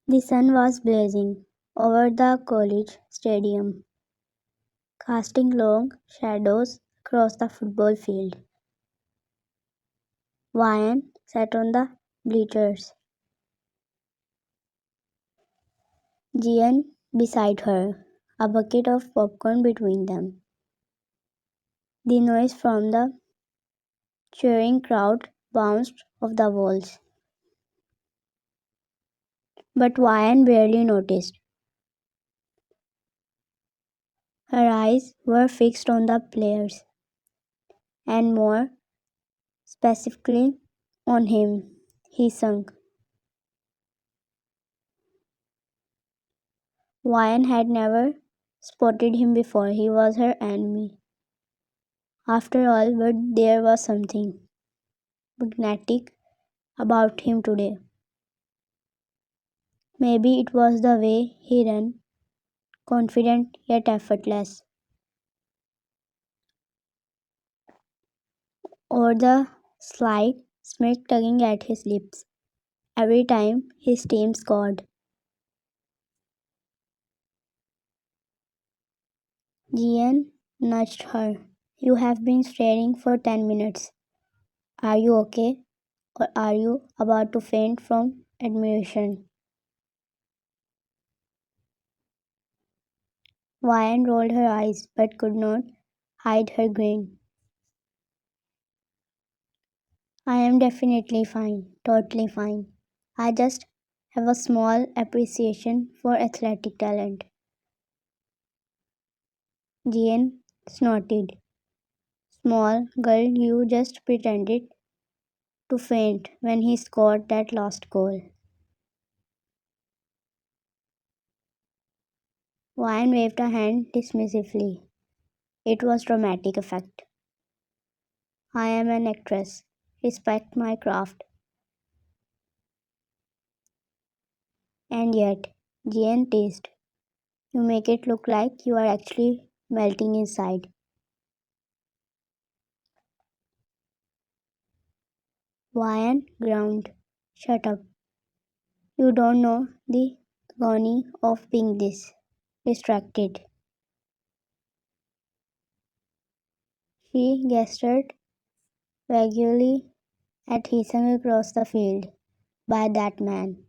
The sun was blazing over the college stadium, casting long shadows across the football field. Ryan sat on the bleachers, Jian beside her, a bucket of popcorn between them. The noise from the cheering crowd bounced off the walls, but Ryan barely noticed. Her eyes were fixed on the players, and more specifically on him. He sung. Ryan had never spotted him before. He was her enemy. After all, but there was something magnetic about him today. Maybe it was the way he ran, confident yet effortless, or the slight smirk tugging at his lips every time his team scored. Jian nudged her. You have been staring for 10 minutes. Are you okay? Or are you about to faint from admiration? Vian rolled her eyes but could not hide her grin. I am definitely fine, totally fine. I just have a small appreciation for athletic talent. Jean snorted. Small girl, you just pretended to faint when he scored that last goal. Vian waved a hand dismissively. It was dramatic effect. I am an actress. Respect my craft. And yet, Jean teased. You make it look like you are actually melting inside. Vian ground. Shut up. You don't know the agony of being this distracted. She gestured vaguely at hissing across the field. By that man.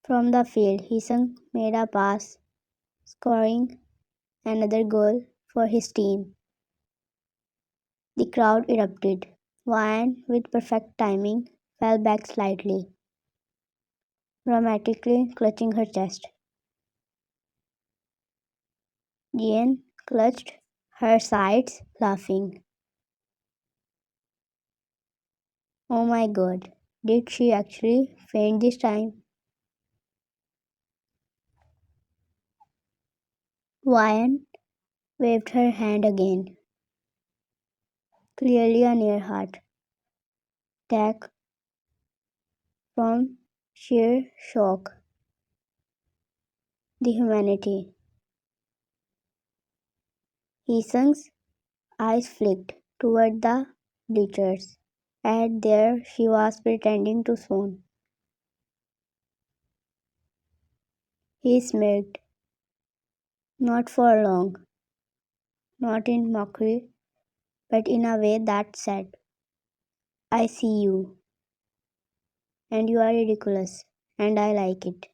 From the field, Hisung made a pass, scoring another goal for his team. The crowd erupted. Vian, with perfect timing, fell back slightly, dramatically clutching her chest. Jean clutched her sides, laughing. Oh my god, did she actually faint this time? Vian waved her hand again, clearly a near heart attack from sheer shock. The humanity. Hisung's eyes flicked toward the bleachers. And there she was pretending to swoon. He smirked. Not for long, not in mockery, but in a way that said, I see you, and you are ridiculous, and I like it.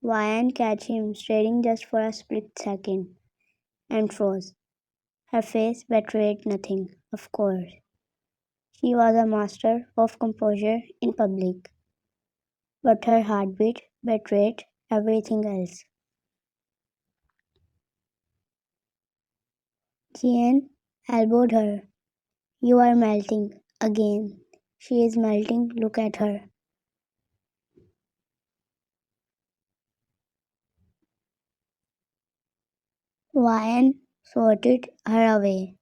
Why and catch him staring just for a split second, and froze. Her face betrayed nothing, of course. She was a master of composure in public, but her heartbeat betrayed everything else. Jean elbowed her. You are melting. Again. She is melting. Look at her. Ryan swatted her away.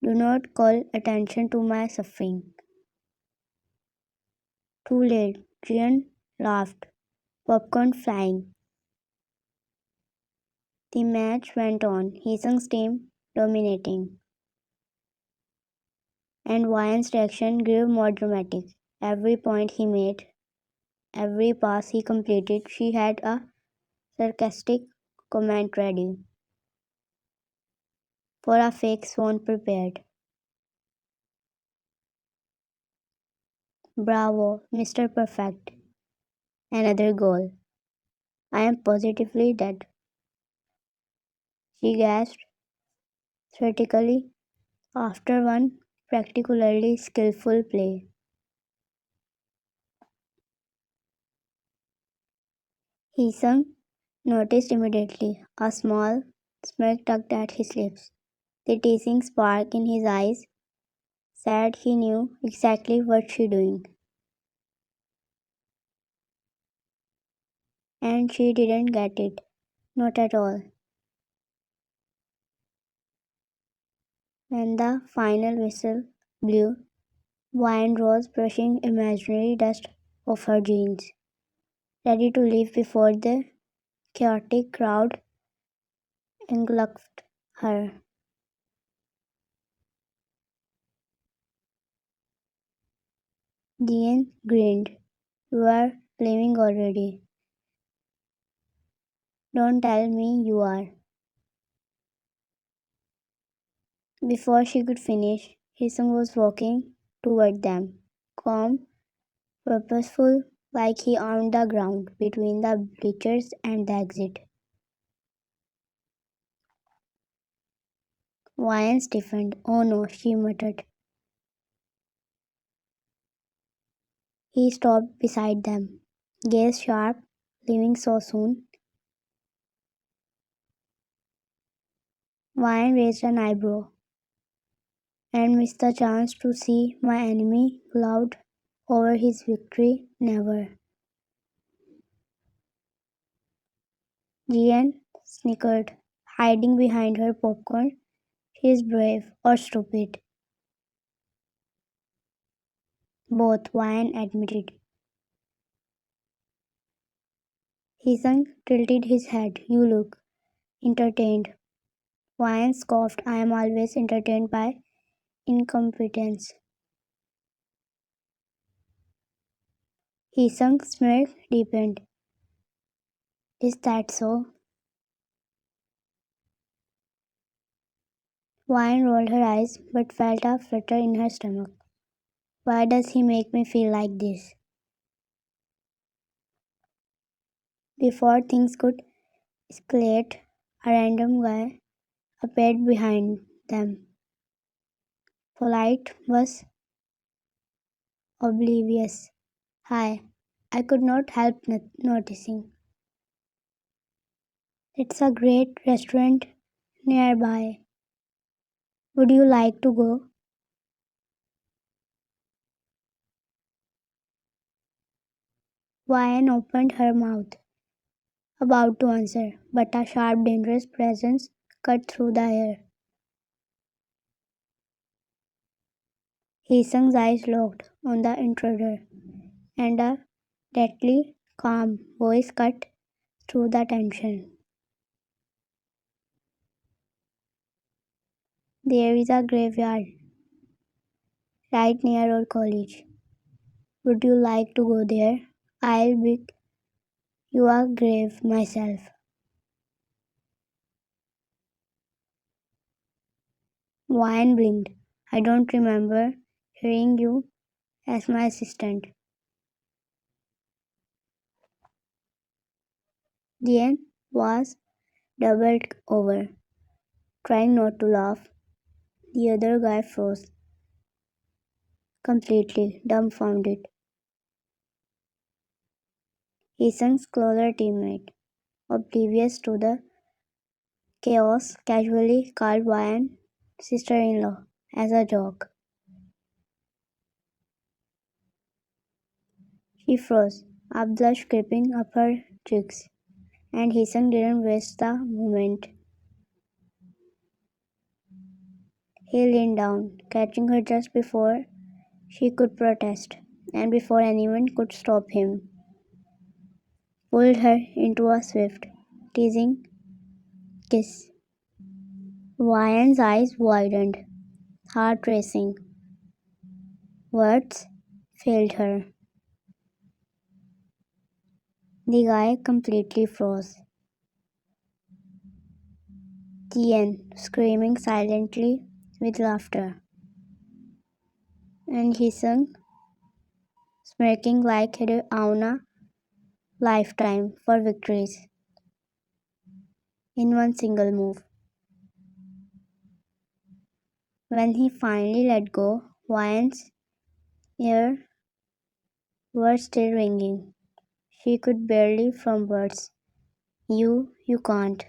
Do not call attention to my suffering. Too late. Jean laughed, popcorn flying. The match went on, Heesung's team dominating. And Ryan's reaction grew more dramatic. Every point he made, every pass he completed, she had a sarcastic comment ready for a fake swan prepared. Bravo, Mr. Perfect. Another goal. I am positively dead. She gasped theatrically after one particularly skillful play. Heesung noticed immediately a small smirk tugged at his lips. The teasing spark in his eyes said he knew exactly what she doing. And she didn't get it. Not at all. When the final whistle blew, Wine rose brushing imaginary dust off her jeans, ready to leave before the chaotic crowd engulfed her. Diane grinned. You are leaving already. Don't tell me you are. Before she could finish, Hisung was walking toward them, calm, purposeful, like he owned the ground between the bleachers and the exit. Ryan stiffened. Oh no, she muttered. He stopped beside them, gaze sharp, leaving so soon. Ryan raised an eyebrow and missed the chance to see my enemy gloat over his victory. Never. Jian snickered, hiding behind her popcorn. She is brave or stupid. Both, Ryan admitted. Hisung tilted his head. You look entertained. Ryan scoffed. I am always entertained by incompetence. Hisung's smirk deepened. Is that so? Ryan rolled her eyes but felt a flutter in her stomach. Why does he make me feel like this? Before things could escalate, a random guy appeared behind them. Polite was oblivious. Hi, I could not help noticing. It's a great restaurant nearby. Would you like to go? Ryan opened her mouth, about to answer, but a sharp, dangerous presence cut through the air. Hisung's eyes locked on the intruder, and a deadly, calm voice cut through the tension. There is a graveyard right near our college. Would you like to go there? I'll be you a grave myself. Wyan blinked. I don't remember hearing you as my assistant. Diane was doubled over, trying not to laugh. The other guy froze, completely dumbfounded. Eason's closer teammate, oblivious to the chaos, casually called Ryan sister-in-law as a joke. She froze, a blush creeping up her cheeks, and Heesun didn't waste the moment. He leaned down, catching her just before she could protest, and before anyone could stop him, pulled her into a swift, teasing kiss. Ryan's eyes widened, heart racing. Words failed her. The guy completely froze. Tien screaming silently with laughter, and he sung, smirking like he'd own a lifetime for victories in one single move. When he finally let go, Vian's ears were still ringing. She could barely form words. You can't.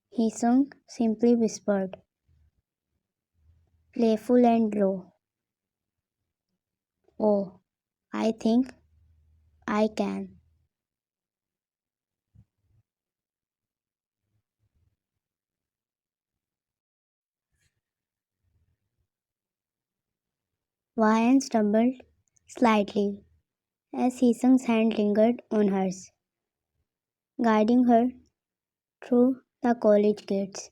He sung, simply whispered, playful and low. Oh, I think I can. Vian stumbled slightly as Hisung's hand lingered on hers, guiding her through the college gates.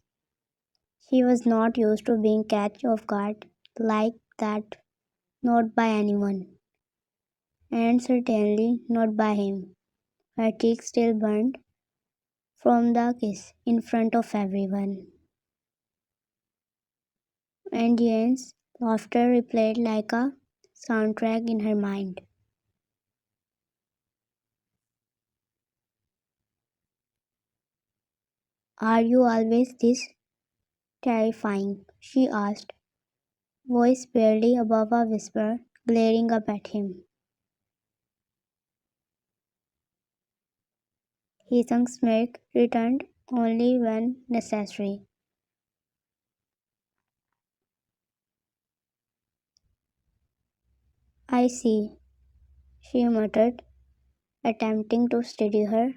She was not used to being catch off guard like that, not by anyone, and certainly not by him. Her cheeks still burned from the kiss in front of everyone, and Jane's laughter replayed like a soundtrack in her mind. Are you always this terrifying? She asked, voice barely above a whisper, glaring up at him. His smirk returned only when necessary. I see, she muttered, attempting to steady her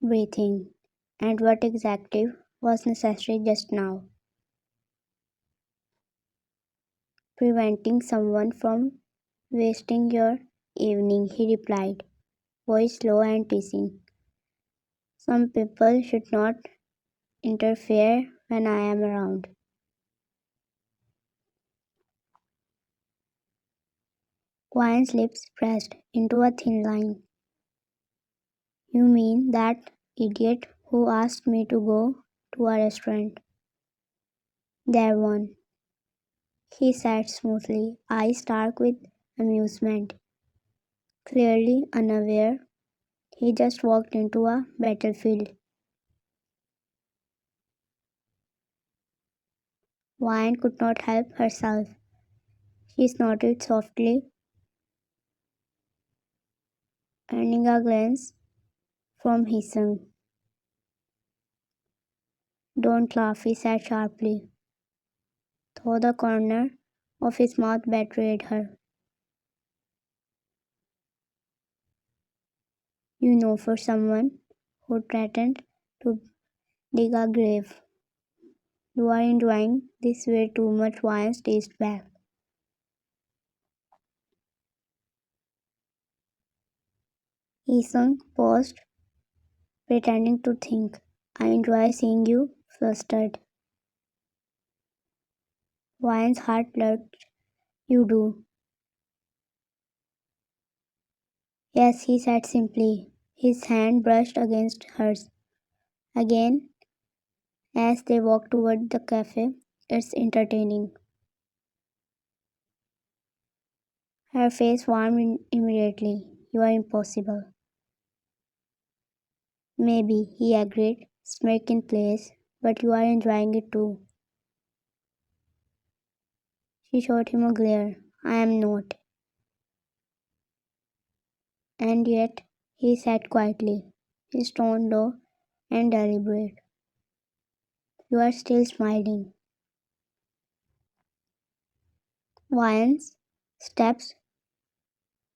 breathing. And what exactly was necessary just now? Preventing someone from wasting your evening, he replied, voice low and teasing. Some people should not interfere when I am around. Quine's lips pressed into a thin line. You mean that idiot who asked me to go to a restaurant? There one, he said smoothly, eyes dark with amusement. Clearly unaware, he just walked into a battlefield. Wine could not help herself. She snorted softly, earning a glance from Hisung. Don't laugh, he said sharply, though the corner of his mouth betrayed her. You know, for someone who threatened to dig a grave, you are enjoying this way too much. Wine taste back. Hisung paused, pretending to think. I enjoy seeing you flustered. Wine's heart lurched. You do. Yes, he said simply. His hand brushed against hers. Again, as they walked toward the cafe, it's entertaining. Her face warmed immediately. You are impossible. Maybe, he agreed, smirk in place, but you are enjoying it too. She shot him a glare. I am not. And yet, he said quietly, his tone low and deliberate. You are still smiling. Vian's steps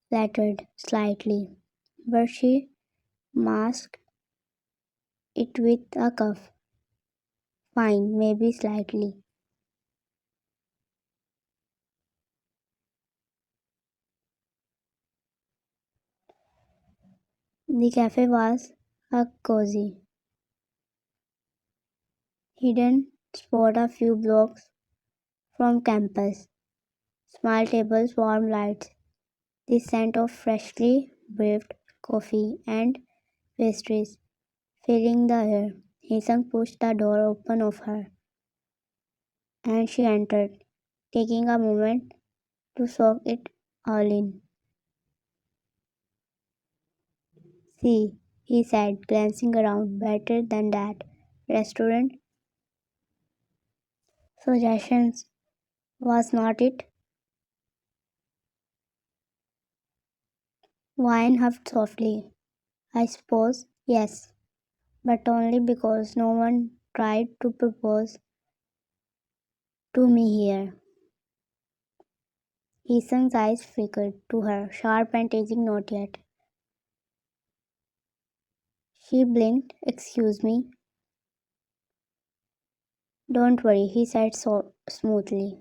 fluttered slightly, but she masked it with a cough. Fine, maybe slightly. The cafe was a cozy, hidden spot a few blocks from campus. Small tables, warm lights, the scent of freshly brewed coffee and pastries filling the air. Hisang pushed the door open of her, and she entered, taking a moment to soak it all in. See, he said, glancing around, better than that. Restaurant suggestions, was not it? Wine huffed softly. I suppose, yes, but only because no one tried to propose to me here. Eason's eyes flickered to her, sharp and teasing, not yet. She blinked. Excuse me. Don't worry, he said so smoothly,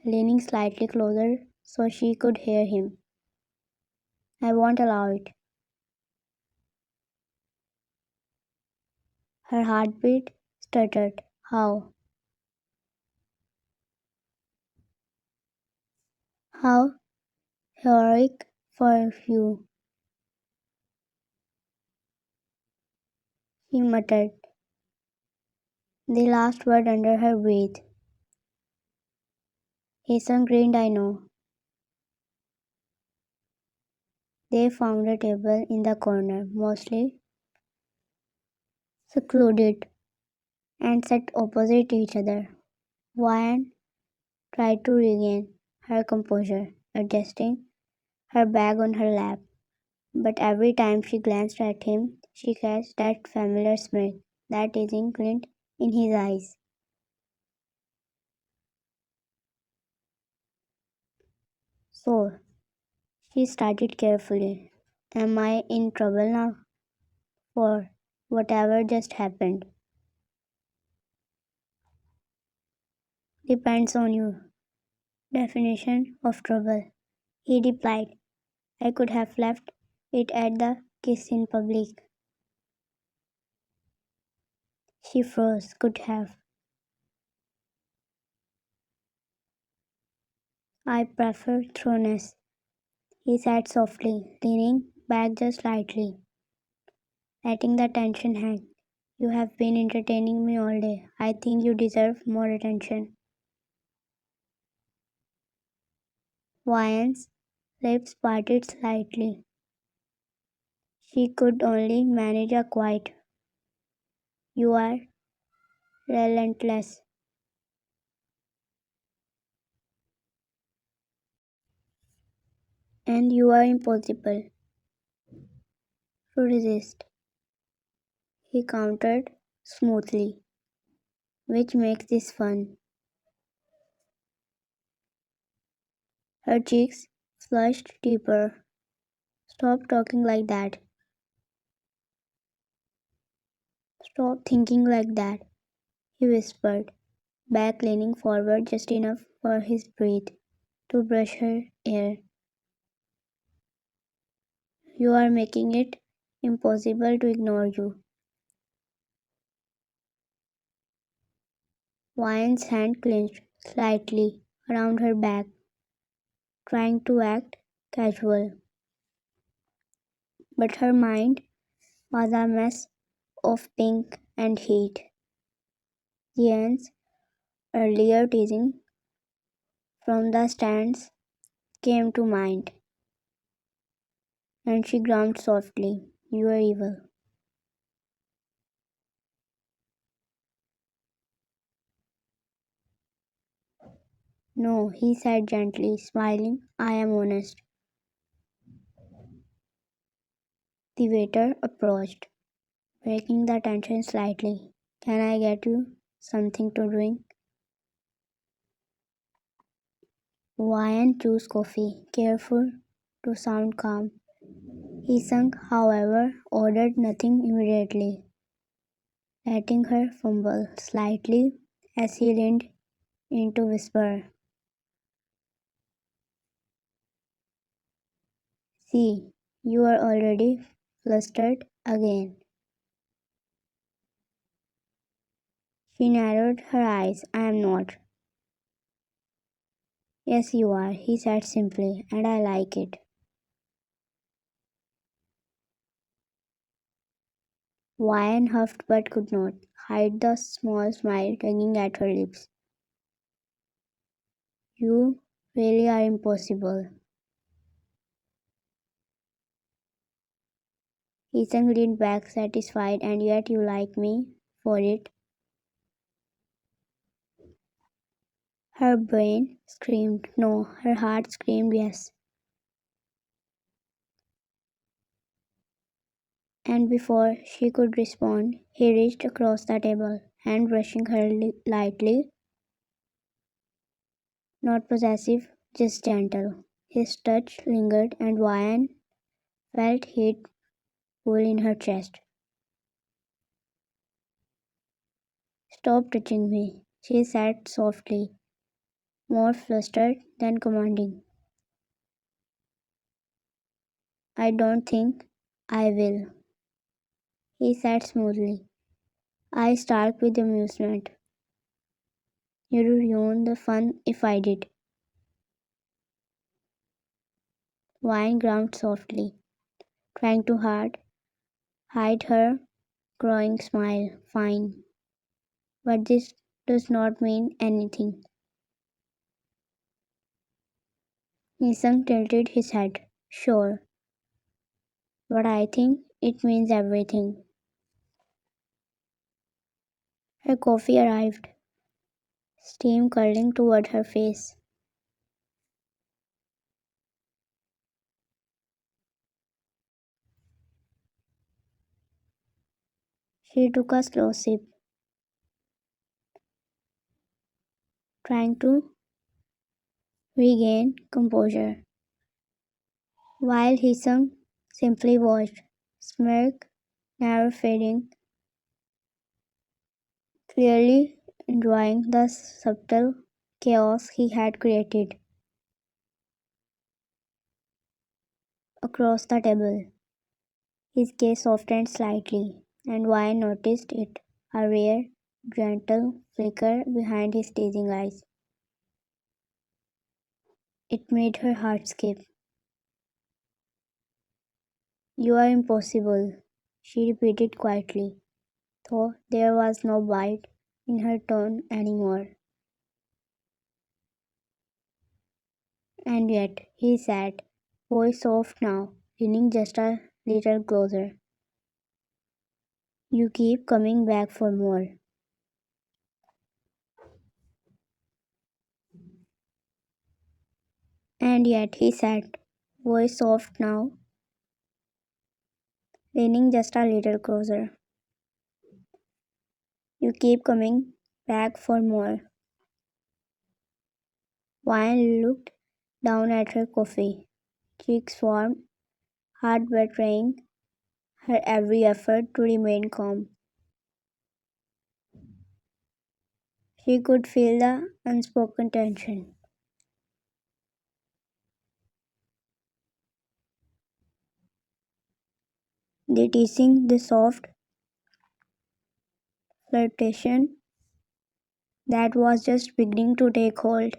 leaning slightly closer so she could hear him. I won't allow it. Her heartbeat stuttered. How? How heroic for you, he muttered, the last word under her breath. Hasan grinned. I know. They found a table in the corner, mostly secluded, and sat opposite each other. Wyan tried to regain her composure, adjusting her bag on her lap, but every time she glanced at him, she caught that familiar smirk, that teasing glint in his eyes. So, she started carefully. Am I in trouble now? For whatever just happened? Depends on your definition of trouble. He replied, I could have left it at the kiss in public. She froze. Could have. I prefer thoroughness, he said softly, leaning back just slightly, letting the tension hang. You have been entertaining me all day. I think you deserve more attention. Vian's lips parted slightly. She could only manage a quiet. You are relentless, and you are impossible to resist, he countered smoothly, which makes this fun. Her cheeks flushed deeper. Stop talking like that. Stop thinking like that, he whispered, back leaning forward just enough for his breath to brush her hair. You are making it impossible to ignore you. Vian's hand clenched slightly around her back, trying to act casual, but her mind was a mess of pink and heat. Ian's earlier teasing from the stands came to mind, and she groaned softly. You are evil. No, he said gently, smiling. I am honest. The waiter approached, breaking the tension slightly. Can I get you something to drink? Ryan chose coffee, careful to sound calm. He sung, however, ordered nothing immediately, letting her fumble slightly as he leaned in to whisper, see, you are already flustered again. She narrowed her eyes. I am not. Yes, you are, he said simply, and I like it. Ryan huffed but could not hide the small smile tugging at her lips. You really are impossible. Ethan leaned back, satisfied, and yet you like me for it. Her brain screamed no, her heart screamed yes. And before she could respond, he reached across the table, hand brushing her lightly, not possessive, just gentle. His touch lingered, and Ryan felt heat pull in her chest. Stop touching me, she said softly, more flustered than commanding. I don't think I will, he said smoothly. I start with amusement. You'd ruin the fun if I did. Wine ground softly, trying too hard, hide her growing smile. Fine. But this does not mean anything. Nissan tilted his head. Sure, but I think it means everything. Her coffee arrived, steam curling toward her face. She took a slow sip, trying to regain composure, while Hisam simply watched, smirk never fading, clearly enjoying the subtle chaos he had created. Across the table, his gaze softened slightly, and Wine noticed it, a rare, gentle flicker behind his teasing eyes. It made her heart skip. You are impossible, she repeated quietly, though there was no bite in her tone anymore. And yet, he said, voice soft now, leaning just a little closer. You keep coming back for more. And yet, he said, voice soft now, leaning just a little closer. You keep coming back for more. Wine looked down at her coffee, cheeks warm, heart betraying her every effort to remain calm. She could feel the unspoken tension. The teasing, the soft flirtation that was just beginning to take hold.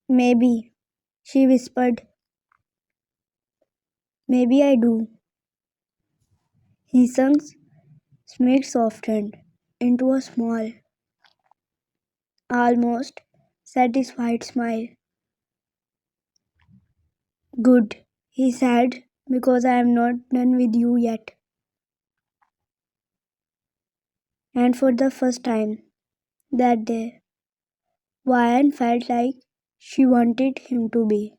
Maybe, she whispered, maybe I do. Hisang's smile softened into a small, almost satisfied smile. Good, he said, because I am not done with you yet. And for the first time that day, Ryan felt like she wanted him to be.